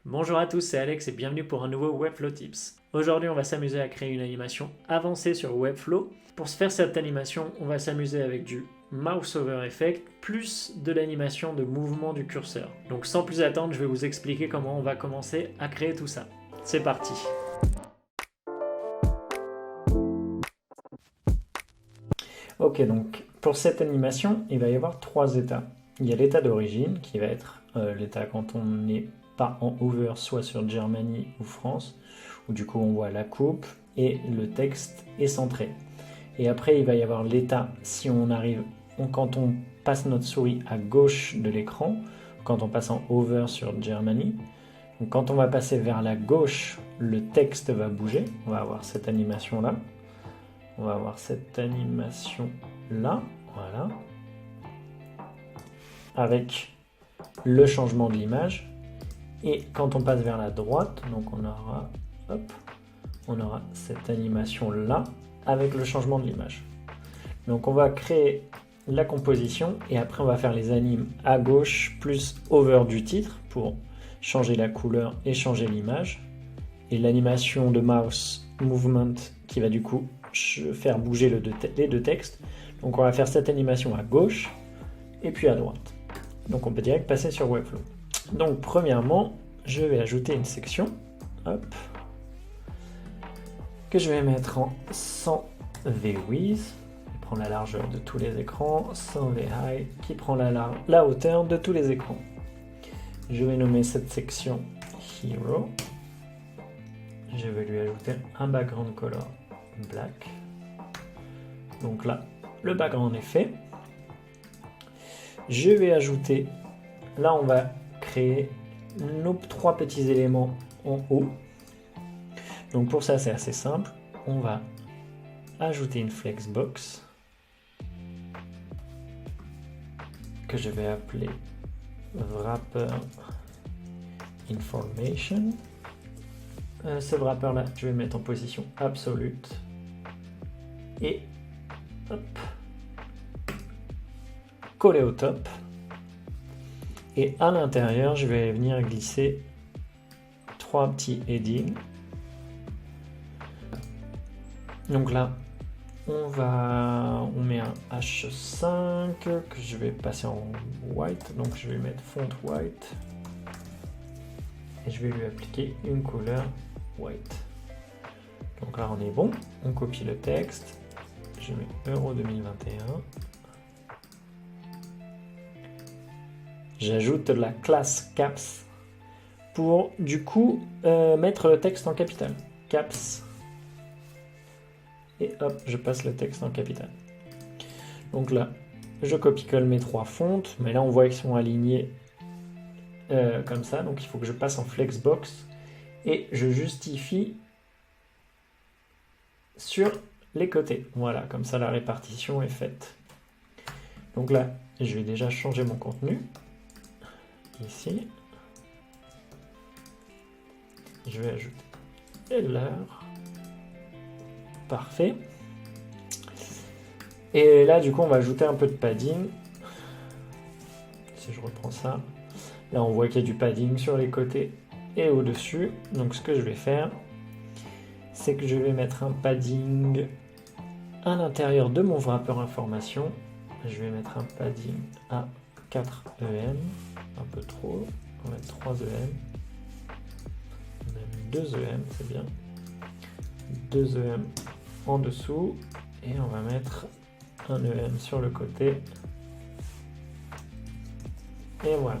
Bonjour à tous, c'est Alex et bienvenue pour un nouveau Webflow Tips. Aujourd'hui, on va s'amuser à créer une animation avancée sur Webflow. Pour se faire cette animation, on va s'amuser avec du Mouse Over Effect plus de l'animation de mouvement du curseur. Donc sans plus attendre, je vais vous expliquer comment on va commencer à créer tout ça. C'est parti! Ok, donc pour cette animation, il va y avoir trois états. Il y a l'état d'origine qui va être l'état quand on n'est pas en hover, soit sur Germany ou France, où du coup on voit la coupe et le texte est centré. Et après il va y avoir l'état si on arrive, quand on passe notre souris à gauche de l'écran, quand on passe en hover sur Germany. Donc quand on va passer vers la gauche, le texte va bouger. On va avoir cette animation là. On va avoir cette animation là, voilà, avec le changement de l'image. Et quand on passe vers la droite, donc on aura cette animation là avec le changement de l'image. Donc on va créer la composition et après on va faire les animes à gauche plus over du titre pour changer la couleur et changer l'image. Et l'animation de mouse movement qui va du coup faire bouger les deux textes. Donc on va faire cette animation à gauche et puis à droite. Donc on peut direct passer sur Webflow. Donc premièrement, je vais ajouter une section, hop, que je vais mettre en 100 V-Width, qui prend la largeur de tous les écrans, 100 V-High, qui prend la hauteur de tous les écrans. Je vais nommer cette section Hero. Je vais lui ajouter un background color black. Donc là, le background est fait. Je vais ajouter, là on va créer nos trois petits éléments en haut. Donc pour ça c'est assez simple. On va ajouter une flexbox que je vais appeler wrapper information. Ce wrapper là, je vais le mettre en position absolute et hop, coller au top. Et à l'intérieur, je vais venir glisser trois petits headings. Donc là, on met un H5 que je vais passer en white. Donc je vais mettre font white et je vais lui appliquer une couleur white. Donc là, on est bon. On copie le texte. Je mets Euro 2021. J'ajoute la classe caps pour du coup mettre le texte en capital. Caps. Et hop, je passe le texte en capital. Donc là, je copie-colle mes trois fontes, mais là on voit qu'ils sont alignés comme ça. Donc il faut que je passe en flexbox et je justifie sur les côtés. Voilà, comme ça la répartition est faite. Donc là, je vais déjà changer mon contenu. Ici, je vais ajouter header. Parfait. Et là, du coup, on va ajouter un peu de padding. Si je reprends ça, là, on voit qu'il y a du padding sur les côtés et au-dessus. Donc, ce que je vais faire, c'est que je vais mettre un padding à l'intérieur de mon wrapper information. Je vais mettre un padding à 4 EM, un peu trop, on va mettre 3 EM, même 2 EM, c'est bien, 2 EM en dessous, et on va mettre un EM sur le côté, et voilà.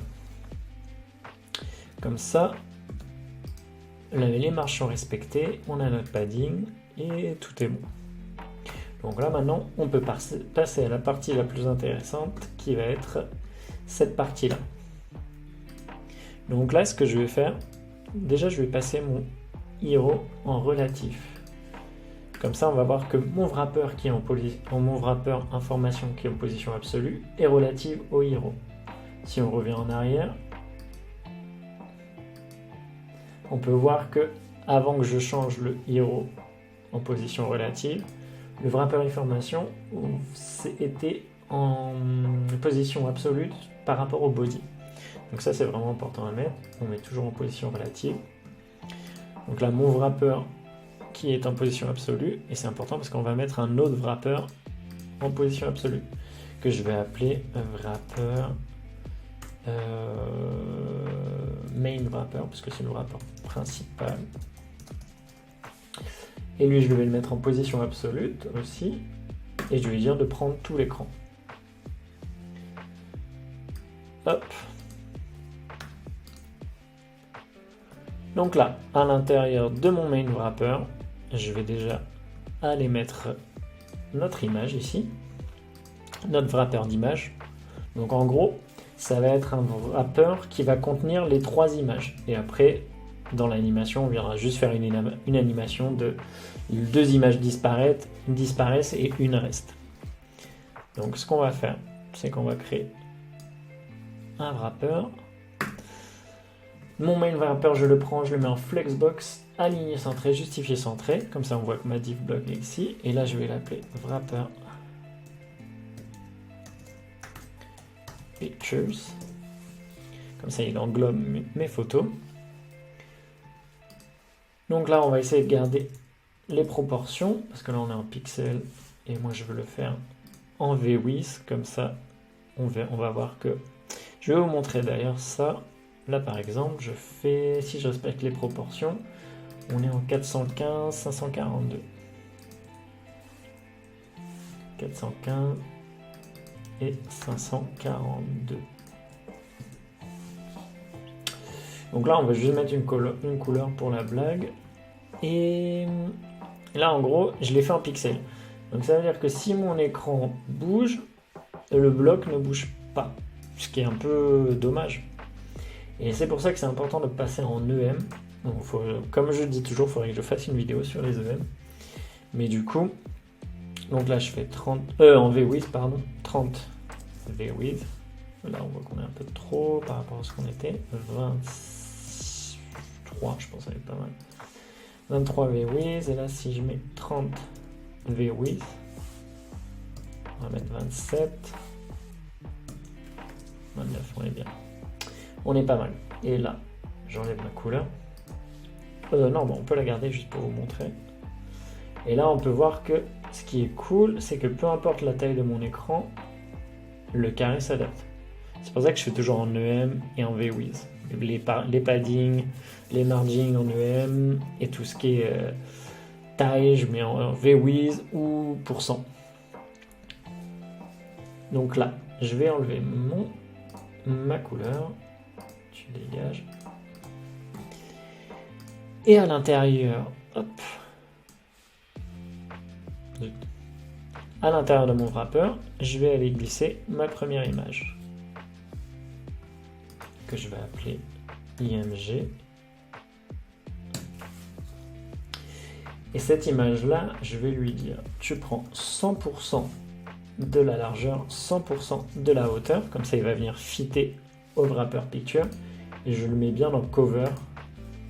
Comme ça, les marges sont respectées, on a notre padding, et tout est bon. Donc là maintenant, on peut passer à la partie la plus intéressante, qui va être cette partie-là. Donc là, ce que je vais faire, déjà je vais passer mon hero en relatif. Comme ça, on va voir que mon wrapper qui est mon wrapper information qui est en position absolue est relative au hero. Si on revient en arrière, on peut voir que avant que je change le hero en position relative, le wrapper information était en position absolue par rapport au body. Donc ça c'est vraiment important à mettre. On met toujours en position relative. Donc là mon wrapper qui est en position absolue, et c'est important parce qu'on va mettre un autre wrapper en position absolue que je vais appeler wrapper main wrapper parce que c'est le wrapper principal. Et lui je vais le mettre en position absolue aussi, et je vais lui dire de prendre tout l'écran. Hop. Donc là, à l'intérieur de mon main wrapper, je vais déjà aller mettre notre image ici, notre wrapper d'image. Donc en gros, ça va être un wrapper qui va contenir les 3 images. Et après, dans l'animation, on viendra juste faire une animation de 2 images disparaissent et une reste. Donc ce qu'on va faire, c'est qu'on va créer un wrapper. Mon main wrapper, je le prends, je le mets en flexbox, aligné centré, justifié centré. Comme ça, on voit que ma div block est ici. Et là, je vais l'appeler wrapper pictures. Comme ça, il englobe mes photos. Donc là, on va essayer de garder les proportions, parce que là, on est en pixels, et moi, je veux le faire en V-Width. Comme ça, on va voir que... Je vais vous montrer d'ailleurs ça. Là, par exemple, je fais... Si je respecte les proportions, on est en 415, 542. 415 et 542. Donc là, on va juste mettre une couleur pour la blague. Et là, en gros, je l'ai fait en pixels. Donc ça veut dire que si mon écran bouge, le bloc ne bouge pas. Ce qui est un peu dommage. Et c'est pour ça que c'est important de passer en EM. Donc comme je dis toujours, il faudrait que je fasse une vidéo sur les EM. Mais du coup, donc là je fais 30, en V-Width, pardon, 30 V-Width. Là on voit qu'on est un peu trop par rapport à ce qu'on était. 23, je pense que ça va être pas mal. 23 V-Width, et là si je mets 30 V-Width, on va mettre 27. 29, on est bien. On est pas mal. Et là, j'enlève ma couleur. Non, bon, on peut la garder juste pour vous montrer. Et là, on peut voir que ce qui est cool, c'est que peu importe la taille de mon écran, le carré s'adapte. C'est pour ça que je fais toujours en EM et en V-Width. Les paddings, les margins en EM et tout ce qui est taille, je mets en V-Width ou %. Donc là, je vais enlever ma couleur. Tu dégages. Et à l'intérieur, hop. À l'intérieur de mon wrapper, je vais aller glisser ma première image. Que je vais appeler IMG. Et cette image-là, je vais lui dire, tu prends 100% de la largeur, 100% de la hauteur, comme ça il va venir fitter au wrapper picture, et je le mets bien dans cover,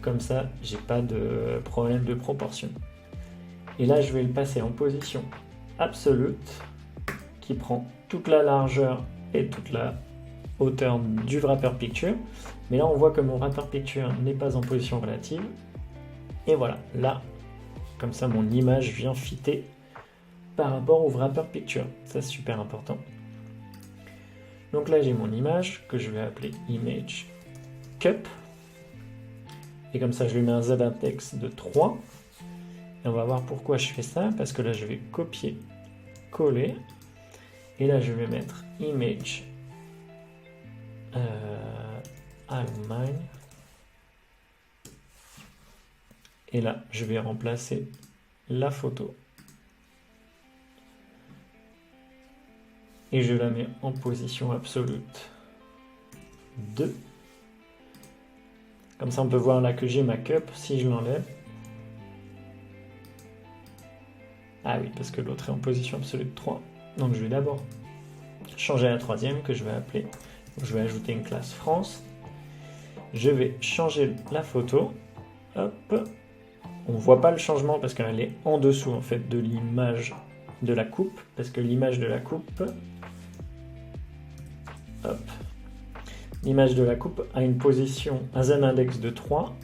comme ça j'ai pas de problème de proportion. Et là je vais le passer en position absolute, qui prend toute la largeur et toute la hauteur du wrapper picture, mais là on voit que mon wrapper picture n'est pas en position relative, et voilà, là, comme ça mon image vient fitter par rapport au wrapper picture. Ça, c'est super important. Donc là, j'ai mon image que je vais appeler image cup. Et comme ça, je lui mets un z-index de 3. Et on va voir pourquoi je fais ça. Parce que là, je vais copier, coller. Et là, je vais mettre image align. Et là, je vais remplacer la photo. Et je la mets en position absolute 2. Comme ça, on peut voir là que j'ai ma cup. Si je l'enlève. Ah oui, parce que l'autre est en position absolue 3. Donc je vais d'abord changer la troisième que je vais appeler. Je vais ajouter une classe France. Je vais changer la photo. Hop. On ne voit pas le changement parce qu'elle est en dessous en fait de l'image de la coupe. Parce que l'image de la coupe... Hop. L'image de la coupe a une position, un z-index de 3.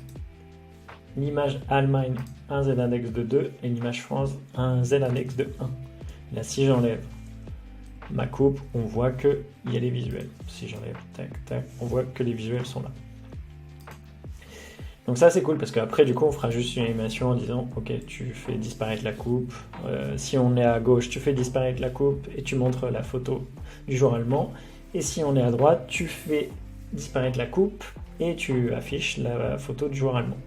L'image Allemagne, un z-index de 2. Et l'image France, un z-index de 1. Là, si j'enlève ma coupe, on voit qu'il y a les visuels. Si j'enlève, tac, tac, on voit que les visuels sont là. Donc ça c'est cool parce qu'après du coup on fera juste une animation en disant ok tu fais disparaître la coupe, si on est à gauche tu fais disparaître la coupe et tu montres la photo du joueur allemand, et si on est à droite tu fais disparaître la coupe et tu affiches la photo du joueur allemand.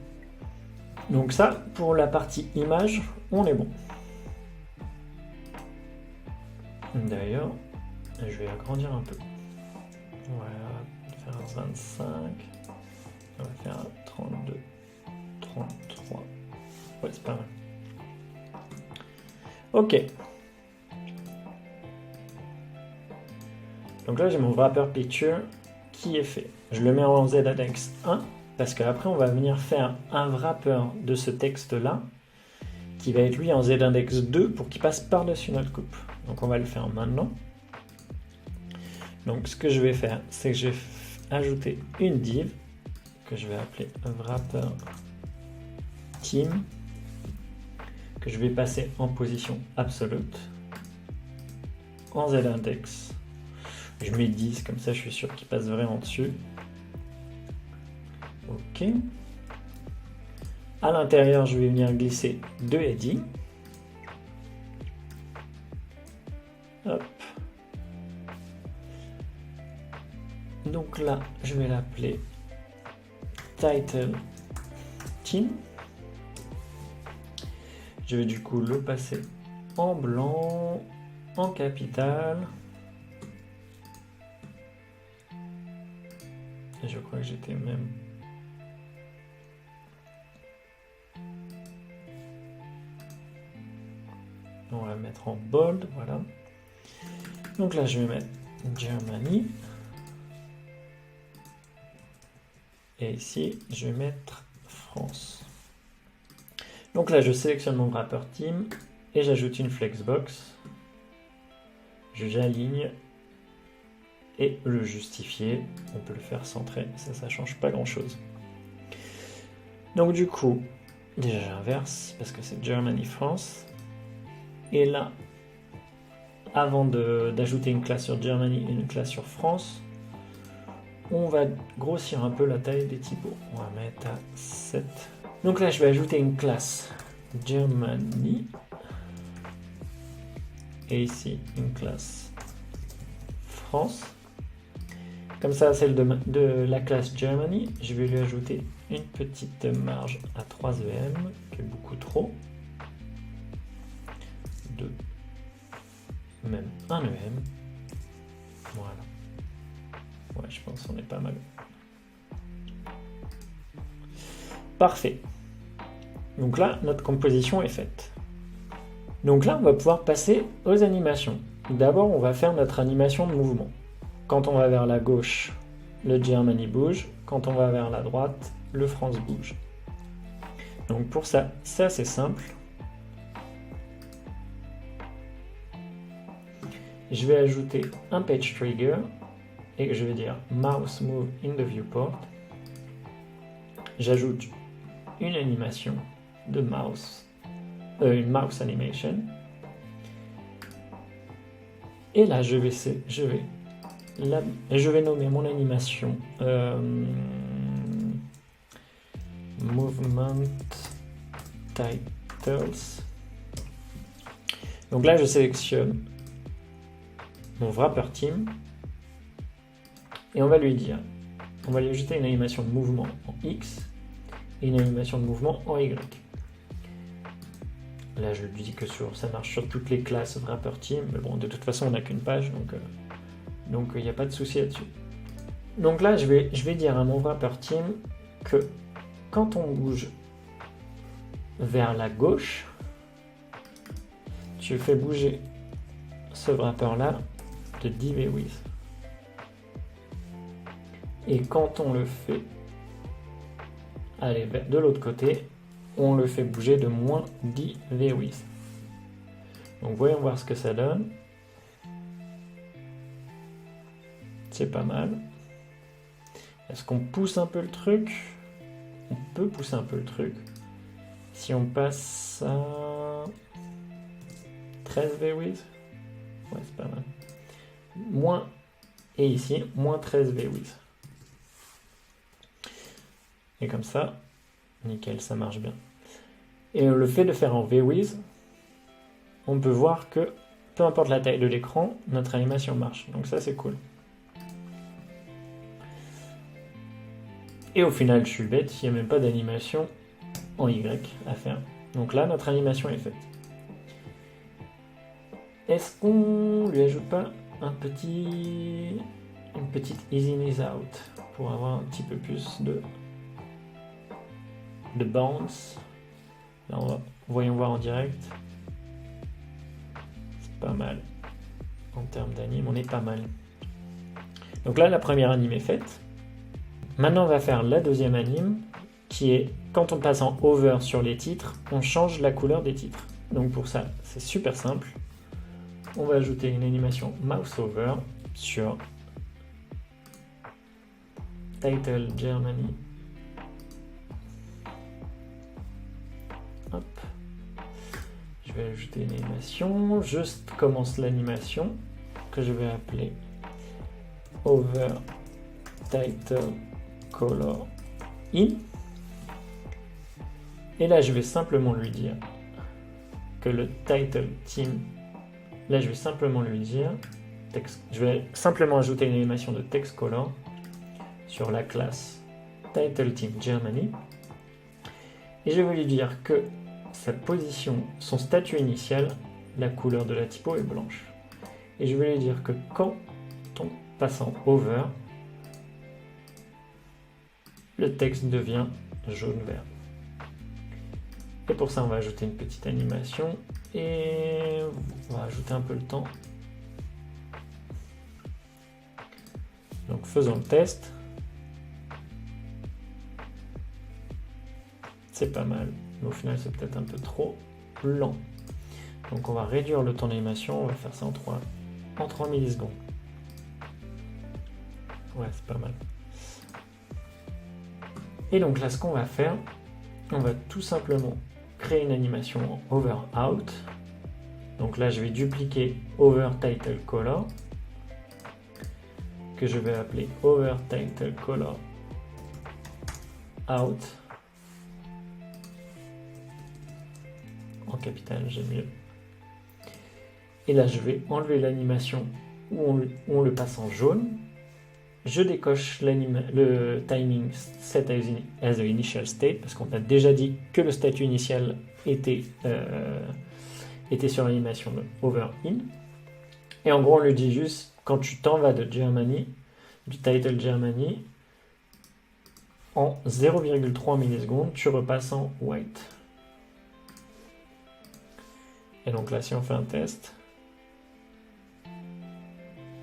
Donc ça pour la partie image on est bon. D'ailleurs je vais agrandir un peu, on va faire 25, on va faire 32, 33. Ouais, c'est pas mal. Ok. Donc là, j'ai mon wrapper picture qui est fait. Je le mets en z-index 1 parce qu'après, on va venir faire un wrapper de ce texte-là qui va être lui en z-index 2 pour qu'il passe par-dessus notre coupe. Donc on va le faire maintenant. Donc ce que je vais faire, c'est que je vais ajouter une div que je vais appeler wrapper team, que je vais passer en position absolute, en z-index. Je mets 10, comme ça je suis sûr qu'il passe vraiment dessus. Ok. À l'intérieur, je vais venir glisser 2 headings. Hop. Donc là, je vais l'appeler title team. Je vais du coup le passer en blanc, en capital. Et je crois que j'étais même... On va mettre en bold, voilà. Donc là, je vais mettre Germany. Et ici, je vais mettre France. Donc là, je sélectionne mon wrapper team et j'ajoute une flexbox. J'aligne et le justifier. On peut le faire centré, ça change pas grand chose. Donc du coup, déjà j'inverse parce que c'est Germany France. Et là, avant d'ajouter une classe sur Germany et une classe sur France, on va grossir un peu la taille des typos. On va mettre à 7. Donc là, je vais ajouter une classe Germany. Et ici, une classe France. Comme ça, celle de la classe Germany, je vais lui ajouter une petite marge à 3 EM, qui est beaucoup trop. 2, même 1 EM. Voilà. Ouais, je pense qu'on est pas mal. Parfait. Donc là, notre composition est faite. Donc là, on va pouvoir passer aux animations. D'abord, on va faire notre animation de mouvement. Quand on va vers la gauche, le Germany bouge. Quand on va vers la droite, le France bouge. Donc pour ça, c'est assez simple. Je vais ajouter un page trigger et je vais dire mouse move in the viewport. J'ajoute une animation de mouse, une mouse animation. Et là, je vais nommer mon animation Movement Titles. Donc là, je sélectionne mon wrapper team et on va lui ajouter une animation de mouvement en X et une animation de mouvement en Y. Là, je lui dis que ça marche sur toutes les classes wrapper team, mais bon, de toute façon, on n'a qu'une page, donc il n'y a pas de souci là-dessus. Donc là, je vais dire à mon wrapper team que quand on bouge vers la gauche, tu fais bouger ce wrapper-là de 10 V-width. Et quand on le fait aller de l'autre côté, on le fait bouger de moins 10 V-width. Donc voyons voir ce que ça donne. C'est pas mal. Est-ce qu'on pousse un peu le truc? On peut pousser un peu le truc. Si on passe à 13 V-Width, ouais, c'est pas mal. Moins, et ici, moins 13 V-Width. Et comme ça, nickel, ça marche bien. Et le fait de faire en V-Width, on peut voir que peu importe la taille de l'écran, notre animation marche. Donc ça, c'est cool. Et au final, je suis bête, il n'y a même pas d'animation en Y à faire. Donc là, notre animation est faite. Est-ce qu'on lui ajoute pas une petite easy ease out pour avoir un petit peu plus de bounce? Là, voyons voir en direct. C'est pas mal. En termes d'anime, on est pas mal. Donc là, la première anime est faite. Maintenant, on va faire la deuxième anime, qui est, quand on passe en over sur les titres, on change la couleur des titres. Donc pour ça, c'est super simple. On va ajouter une animation mouse over sur Title Germany. Hop. Je vais ajouter une animation. Je commence l'animation que je vais appeler over title color in. Et là, je vais simplement lui dire que le title team. Là, je vais simplement lui dire je vais simplement ajouter une animation de text color sur la classe title team Germany. Et je vais lui dire que sa position, son statut initial, la couleur de la typo est blanche. Et je vais lui dire que quand on passe en over, le texte devient jaune-vert. Et pour ça, on va ajouter une petite animation et on va ajouter un peu le temps. Donc faisons le test. C'est pas mal, mais au final c'est peut-être un peu trop lent. Donc on va réduire le temps d'animation, on va faire ça en 3 millisecondes. Ouais, c'est pas mal. Et donc là, ce qu'on va faire, on va tout simplement créer une animation en over out. Donc là, je vais dupliquer over title color, que je vais appeler over title color out. En capital, j'aime mieux. Et là, je vais enlever l'animation où on le passe en jaune. Je décoche le timing set as a initial state parce qu'on a déjà dit que le statut initial était sur l'animation de over in. Et en gros, on lui dit juste quand tu t'en vas de Germany, du title Germany, en 0,3 millisecondes, tu repasses en white. Et donc là, si on fait un test,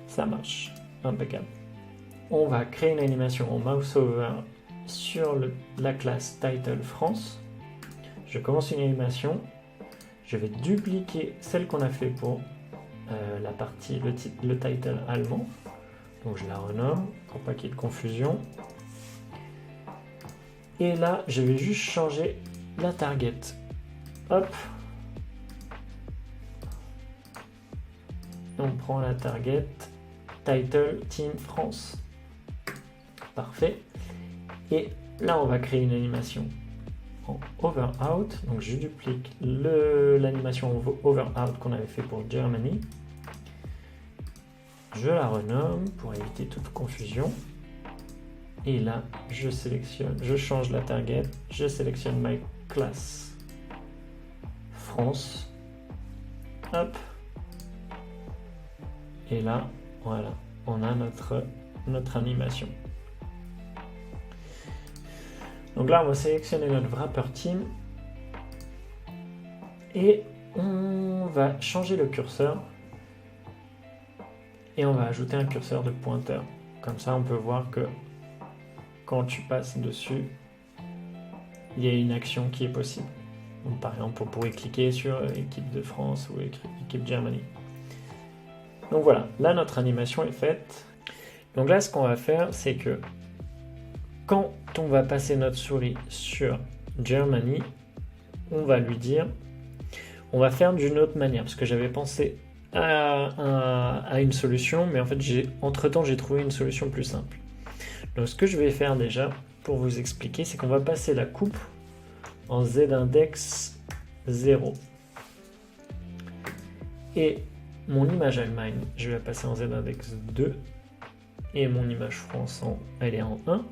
ça marche. Impeccable. On va créer une animation en mouse over sur la classe title France. Je commence une animation. Je vais dupliquer celle qu'on a fait pour la partie, le title allemand. Donc je la renomme pour pas qu'il y ait de confusion. Et là, je vais juste changer la target. Hop. On prend la target title Team France. Parfait. Et là, on va créer une animation en over out. Donc je duplique l'animation over out qu'on avait fait pour Germany. Je la renomme pour éviter toute confusion. Et là, je change la target, je sélectionne my class France. Hop. Et là, voilà, on a notre animation. Donc là, on va sélectionner notre wrapper team et on va changer le curseur et on va ajouter un curseur de pointeur. Comme ça, on peut voir que quand tu passes dessus, il y a une action qui est possible. Donc, par exemple, on pourrait cliquer sur équipe de France ou équipe Germany. Donc voilà, là notre animation est faite. Donc là, ce qu'on va faire, c'est que quand on va passer notre souris sur Germany, on va lui dire, on va faire d'une autre manière, parce que j'avais pensé à une solution, mais en fait, entre-temps, j'ai trouvé une solution plus simple. Donc, ce que je vais faire déjà, pour vous expliquer, c'est qu'on va passer la coupe en z-index 0. Et mon image Allemagne, je vais la passer en z-index 2. Et mon image France, elle est en 1.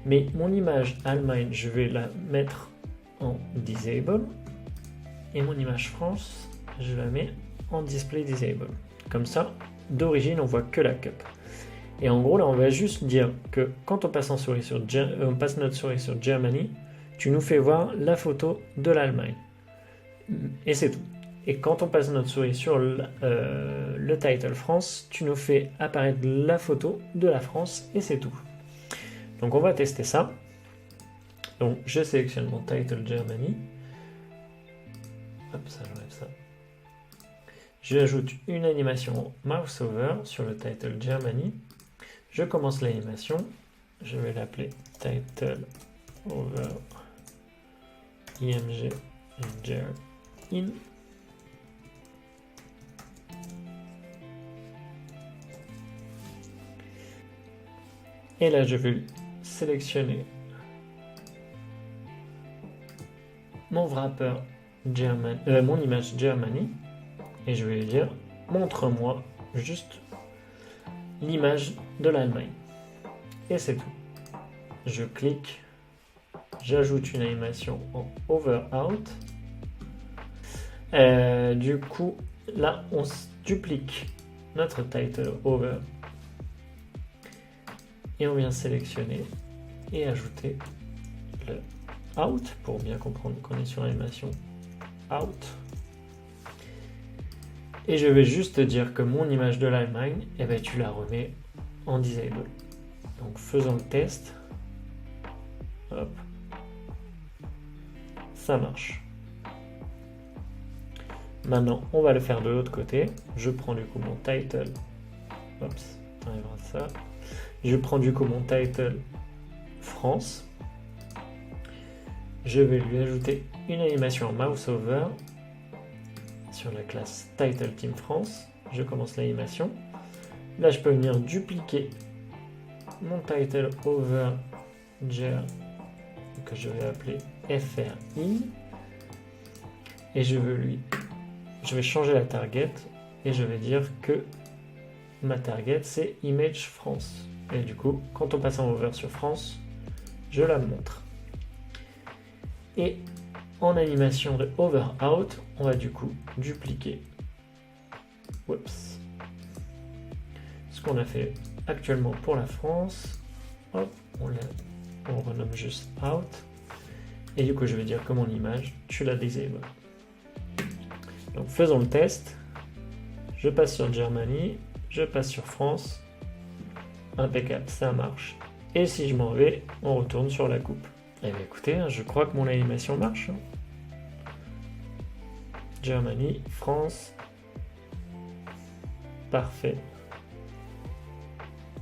Mais mon image Allemagne, je vais la mettre en disable. Et mon image France, je la mets en display disable. Comme ça, d'origine, on voit que la cup. Et en gros, là, on va juste dire que quand on passe, on passe notre souris sur Germany, tu nous fais voir la photo de l'Allemagne. Et c'est tout. Et quand on passe notre souris sur le title France, tu nous fais apparaître la photo de la France et c'est tout. Donc on va tester ça. Donc je sélectionne mon title Germany. Hop, ça j'enlève ça. J'ajoute une animation mouse over sur le title Germany. Je commence l'animation. Je vais l'appeler title over img ger in. Et là, je vais sélectionner mon wrapper mon image Germany et je vais lui dire montre-moi juste l'image de l'Allemagne. Et c'est tout. Je clique, j'ajoute une animation en over out. Du coup, là, on duplique notre title over. Et on vient sélectionner et ajouter le out pour bien comprendre qu'on est sur l'animation out. Et je vais juste dire que mon image de l'Allemagne, eh ben, tu la remets en disable. Donc faisons le test. Hop. Ça marche. Maintenant, on va le faire de l'autre côté. Je prends du coup mon title. Oups, t'enlèveras ça. Je prends du coup mon title France. Je vais lui ajouter une animation en mouse over sur la classe title team France. Je commence l'animation. Là, je peux venir dupliquer mon title over ger que je vais appeler FRI et je vais changer la target et je vais dire que ma target c'est image France. Et du coup, quand on passe en over sur France, je la montre. Et en animation de over out, on va du coup dupliquer ce qu'on a fait actuellement pour la France. Hop, on renomme juste out. Et du coup, je vais dire que mon image, tu la disable. Donc faisons le test. Je passe sur Germany, je passe sur France. Impeccable, ça marche. Et si je m'en vais, on retourne sur la coupe. Eh bien écoutez, je crois que mon animation marche. Germany, France. Parfait.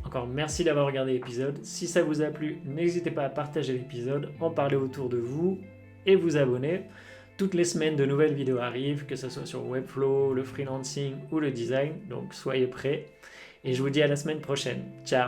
Encore merci d'avoir regardé l'épisode. Si ça vous a plu, n'hésitez pas à partager l'épisode, en parler autour de vous et vous abonner. Toutes les semaines, de nouvelles vidéos arrivent, que ce soit sur Webflow, le freelancing ou le design. Donc soyez prêts. Et je vous dis à la semaine prochaine. Ciao!